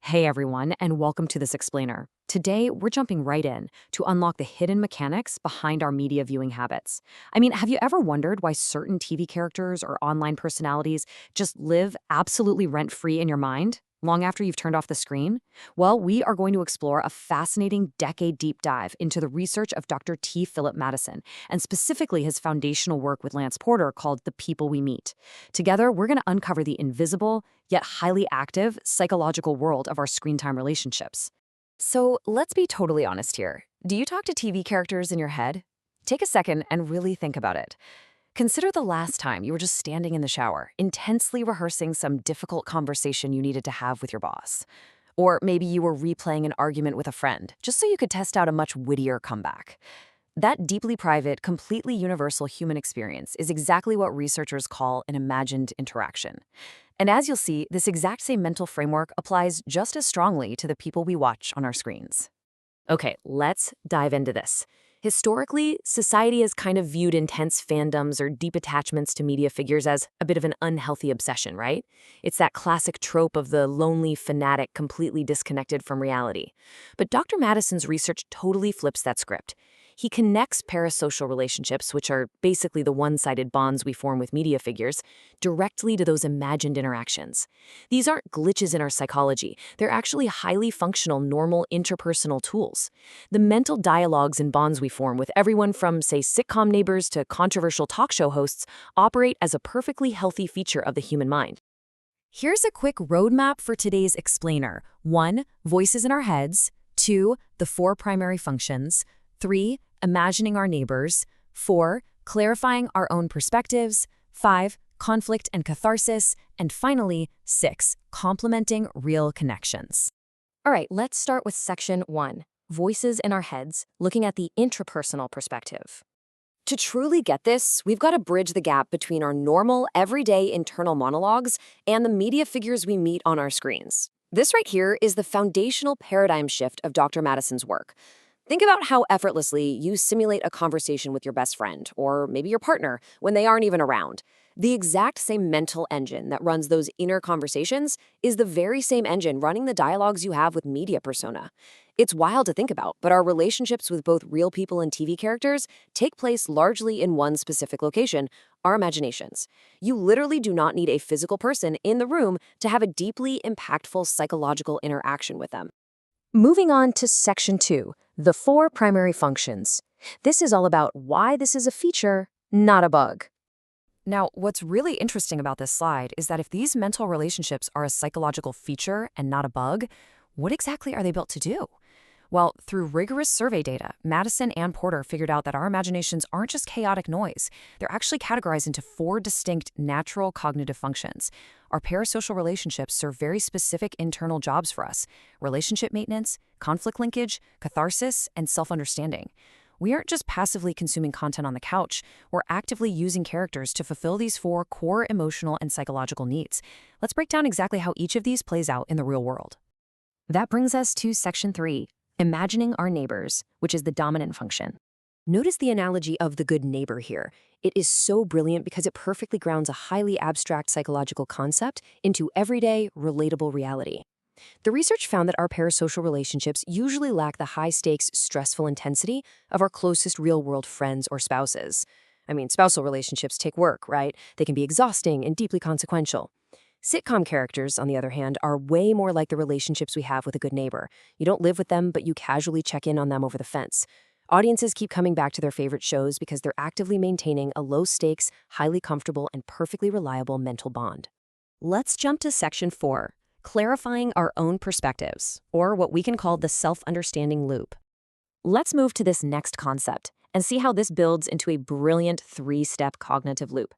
Hey everyone, and welcome to this explainer. Today, we're jumping right in to unlock the hidden mechanics behind our media viewing habits. Have you ever wondered why certain TV characters or online personalities just live absolutely rent-free in your mind long after you've turned off the screen? Well, we are going to explore a fascinating decade deep dive into the research of Dr. T. Philip Madison, and specifically his foundational work with Lance Porter called The People We Meet. Together, we're going to uncover the invisible, yet highly active, psychological world of our screen time relationships. So let's be totally honest here. Do you talk to TV characters in your head? Take a second and really think about it. Consider the last time you were just standing in the shower, intensely rehearsing some difficult conversation you needed to have with your boss. Or maybe you were replaying an argument with a friend, just so you could test out a much wittier comeback. That deeply private, completely universal human experience is exactly what researchers call an imagined interaction. And as you'll see, this exact same mental framework applies just as strongly to the people we watch on our screens. Okay, let's dive into this. Historically, society has kind of viewed intense fandoms or deep attachments to media figures as a bit of an unhealthy obsession, right? It's that classic trope of the lonely fanatic completely disconnected from reality. But Dr. Madison's research totally flips that script. He connects parasocial relationships, which are basically the one-sided bonds we form with media figures, directly to those imagined interactions. These aren't glitches in our psychology. They're actually highly functional, normal interpersonal tools. The mental dialogues and bonds we form with everyone from, say, sitcom neighbors to controversial talk show hosts operate as a perfectly healthy feature of the human mind. Here's a quick roadmap for today's explainer. 1. Voices in our heads. 2. The 4 primary functions. 3. Imagining our neighbors. 4. Clarifying our own perspectives. 5. Conflict and catharsis. And finally, 6. Complementing real connections. All right, let's start with section 1. Voices in our heads, looking at the intrapersonal perspective. To truly get this, we've got to bridge the gap between our normal, everyday internal monologues and the media figures we meet on our screens. This right here is the foundational paradigm shift of Dr. Madison's work. Think about how effortlessly you simulate a conversation with your best friend, or maybe your partner, when they aren't even around. The exact same mental engine that runs those inner conversations is the very same engine running the dialogues you have with media persona. It's wild to think about, but our relationships with both real people and TV characters take place largely in one specific location, our imaginations. You literally do not need a physical person in the room to have a deeply impactful psychological interaction with them. Moving on to section 2, the 4 primary functions. This is all about why this is a feature, not a bug. Now, what's really interesting about this slide is that if these mental relationships are a psychological feature and not a bug, what exactly are they built to do? Well, through rigorous survey data, Madison and Porter figured out that our imaginations aren't just chaotic noise. They're actually categorized into 4 distinct natural cognitive functions. Our parasocial relationships serve very specific internal jobs for us: relationship maintenance, conflict linkage, catharsis, and self-understanding. We aren't just passively consuming content on the couch, we're actively using characters to fulfill these 4 core emotional and psychological needs. Let's break down exactly how each of these plays out in the real world. That brings us to section 3. Imagining our neighbors, which is the dominant function. Notice the analogy of the good neighbor here. It is so brilliant because it perfectly grounds a highly abstract psychological concept into everyday, relatable reality. The research found that our parasocial relationships usually lack the high-stakes, stressful intensity of our closest real-world friends or spouses. Spousal relationships take work, right? They can be exhausting and deeply consequential. Sitcom characters, on the other hand, are way more like the relationships we have with a good neighbor. You don't live with them, but you casually check in on them over the fence. Audiences keep coming back to their favorite shows because they're actively maintaining a low-stakes, highly comfortable, and perfectly reliable mental bond. Let's jump to section 4, clarifying our own perspectives, or what we can call the self-understanding loop. Let's move to this next concept and see how this builds into a brilliant 3-step cognitive loop.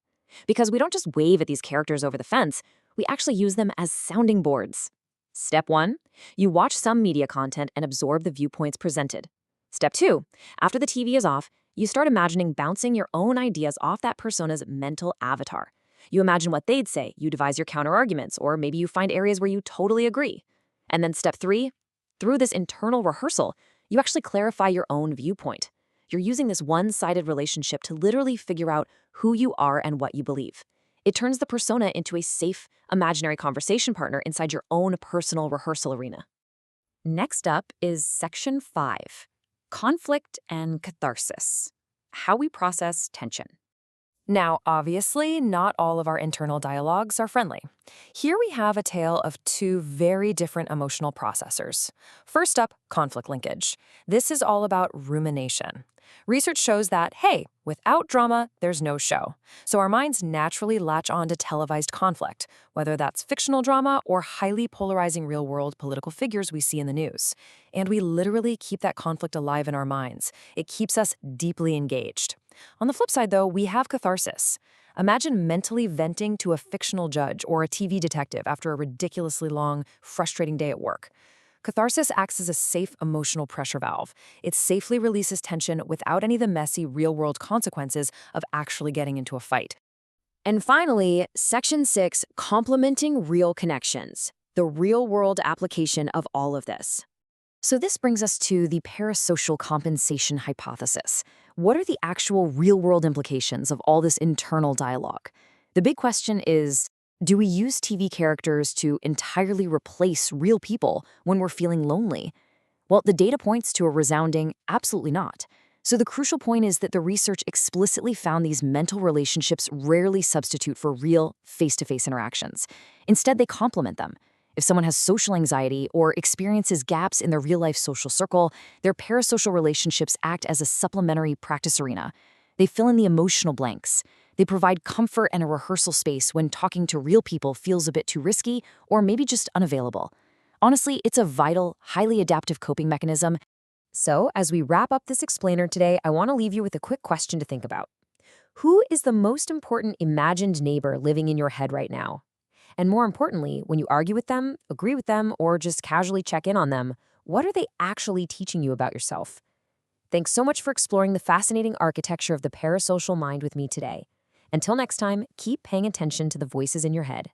Because we don't just wave at these characters over the fence, we actually use them as sounding boards. Step 1, you watch some media content and absorb the viewpoints presented. Step 2, after the TV is off, you start imagining bouncing your own ideas off that persona's mental avatar. You imagine what they'd say, you devise your counter-arguments, or maybe you find areas where you totally agree. And then step 3, through this internal rehearsal, you actually clarify your own viewpoint. You're using this one-sided relationship to literally figure out who you are and what you believe. It turns the persona into a safe, imaginary conversation partner inside your own personal rehearsal arena. Next up is Section 5, Conflict and Catharsis, how we process tension. Now, obviously, not all of our internal dialogues are friendly. Here we have a tale of two very different emotional processors. First up, conflict linkage. This is all about rumination. Research shows that, hey, without drama, there's no show. So our minds naturally latch on to televised conflict, whether that's fictional drama or highly polarizing real-world political figures we see in the news. And we literally keep that conflict alive in our minds. It keeps us deeply engaged. On the flip side, though, we have catharsis. Imagine mentally venting to a fictional judge or a TV detective after a ridiculously long, frustrating day at work. Catharsis acts as a safe emotional pressure valve. It safely releases tension without any of the messy, real-world consequences of actually getting into a fight. And finally, Section 6, Complementing Real Connections, the real-world application of all of this. So this brings us to the parasocial compensation hypothesis. What are the actual real-world implications of all this internal dialogue? The big question is, do we use TV characters to entirely replace real people when we're feeling lonely? Well, the data points to a resounding absolutely not. So the crucial point is that the research explicitly found these mental relationships rarely substitute for real face-to-face interactions. Instead, they complement them. If someone has social anxiety or experiences gaps in their real-life social circle, their parasocial relationships act as a supplementary practice arena. They fill in the emotional blanks. They provide comfort and a rehearsal space when talking to real people feels a bit too risky or maybe just unavailable. Honestly, it's a vital, highly adaptive coping mechanism. So, as we wrap up this explainer today, I want to leave you with a quick question to think about. Who is the most important imagined neighbor living in your head right now? And more importantly, when you argue with them, agree with them, or just casually check in on them, what are they actually teaching you about yourself? Thanks so much for exploring the fascinating architecture of the parasocial mind with me today. Until next time, keep paying attention to the voices in your head.